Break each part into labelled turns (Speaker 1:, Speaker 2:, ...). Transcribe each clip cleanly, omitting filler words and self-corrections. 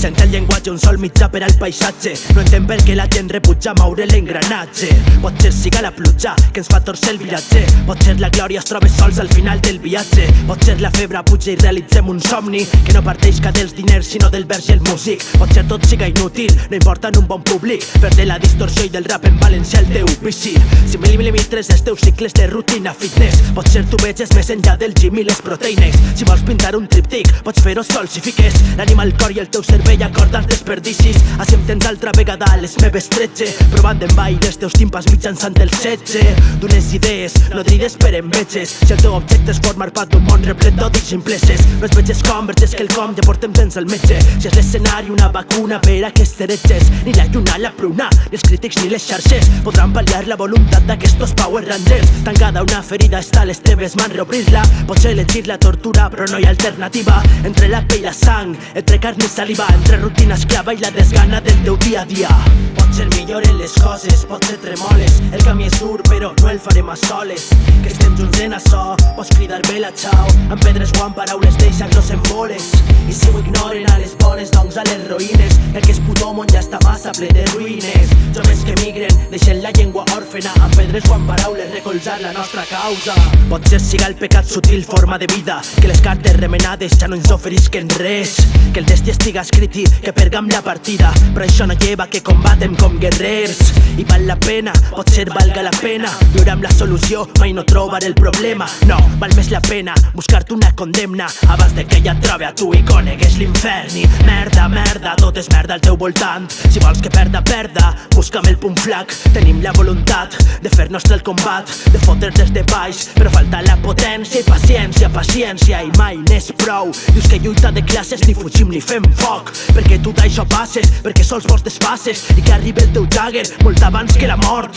Speaker 1: Sense el llenguatge un sol mitjà per al paisatge. No entén per què la gent rebutja moure l'engranatge. Potser siga la pluja que ens fa torcer el viratge. Potser la glòria es troba sols al final del viatge. Potser la febre puja i realitzem un somni que no parteix dels diners sinó del vers i el músic. Potser tot siga inútil, no importa en un bon públic. Fer de la distorsió i del rap en valencià el teu vici. 5.000 mil·límetres dels teus cicles de rutina fitness. Potser tu veges més enllà del gym i les proteïnes. Si vols pintar un tríptic, pots fer-ho sol si fiques l'ànima, el cor i el teu cervell a cort dels desperdicis. Així em tens altra vegada a les meves 13, provant d'envair els teus timpans mitjançant el setge d'unes idees nodrides per enveges. Si el teu objecte és formar part d'un món replet d'odis simpleses, no es veges com, verges que el com ja portem temps al metge. Si és l'escenari una vacuna per a aquests heretges, ni la lluna, la pruna, ni els crítics ni les xarxes podran pal·liar la voluntat d'aquestos Power Rangers. Tancada una ferida està a les teves mans, reobrir-la. Pots elegir la tortura però no hi ha alternativa. Entre la pell i la sang, entre carn i saliva, entre rutina esclava i la desgana del teu dia a dia. Potser milloren les coses, potser tremoles. El camí és dur però no el farem a soles. Que estem junts en açò, pots cridar vela xau. Amb pedres o amb paraules deixar-los en boles. I si ho ignoren a les bones, doncs a les ruïnes. Que aquest puto món ja està massa ple de ruïnes. Joves que migren, deixen la llengua òrfena. Amb pedres o amb paraules recolzar la nostra causa. Potser siga el pecat sutil forma de vida, que les cartes remenades ja no ens oferisquen res. Que el destí estiga escrit i que pergam la partida, però això no lleva que combatem com guerrers. I val la pena, potser valga la pena viure amb la solució, mai no trobar el problema. No, val més la pena buscar-te una condemna abans de que ella et trobi a tu i conegues l'infern. I merda, merda, tot és merda al teu voltant. Si vols que perda, perda, busca'm el punt flac. Tenim la voluntat de fer nostre el combat, de fotre des de baix, però falta la potència i paciència, paciència i mai n'és prou. Dius que lluita de classes ni fugim ni fem foc, perquè tu d'això passes, perquè sols vols despasses i que arribi el teu Jagger molt abans que la mort.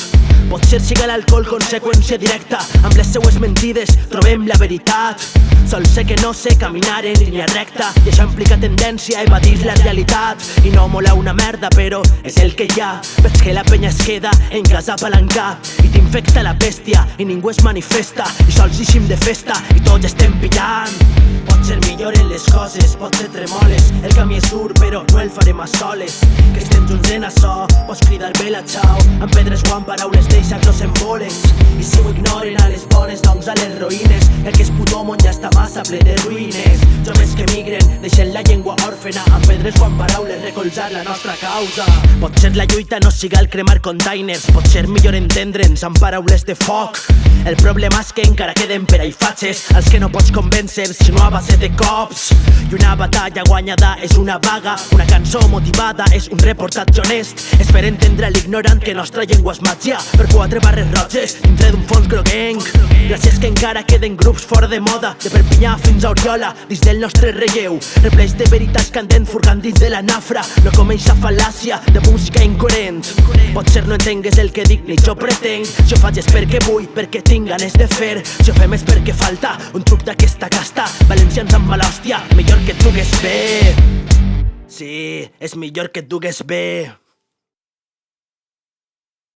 Speaker 1: Potser siga l'alcohol conseqüència directa, amb les seues mentides trobem la veritat. Sol sé que no sé caminar en línia recta i això implica tendència a evadir la realitat. I no mola una merda però és el que hi ha. Veig que la penya es queda en casa a palancar i t'infecta la bèstia i ningú es manifesta i sols ixim de festa i tots estem pillant. Potser milloren les coses, potser tremoles. El camí és dur però no el farem a soles. Que estem junts en açò, pots cridar vela xau. Amb pedres o amb paraules deixar-los en boles. I si ho ignoren a les bones, doncs a les ruïnes. Que aquest puto món ja està massa ple de ruïnes. Joves que migren, deixen la llengua òrfena. Amb pedres o amb paraules recolzar la nostra causa. Potser la lluita no siga el cremar containers, potser millor entendre'ns amb paraules de foc. El problema és que encara queden per ahí fatxes als que no pots convèncer sinó a base de cops. I una batalla guanyada és una vaga, una cançó motivada és un reportatge honest. És per entendre l'ignorant que nostra llengua és màgia per 4 barres roges dintre d'un fons groguenc. Gràcies que encara queden grups fora de moda, de Perpinyà fins a Oriola dins del nostre relleu, replets de veritats candents furgant dins de la nafra. No com eixa fal·làcia de música incoherent. Potser no entengues el que dic ni jo pretenc. Si ho faig és perquè vull, perquè tinc ganes de fer. Si ho fem és perquè falta un truc d'aquesta casta. Valencians amb mala hòstia, millor que et dugues bé. Sí, és millor que et dugues bé.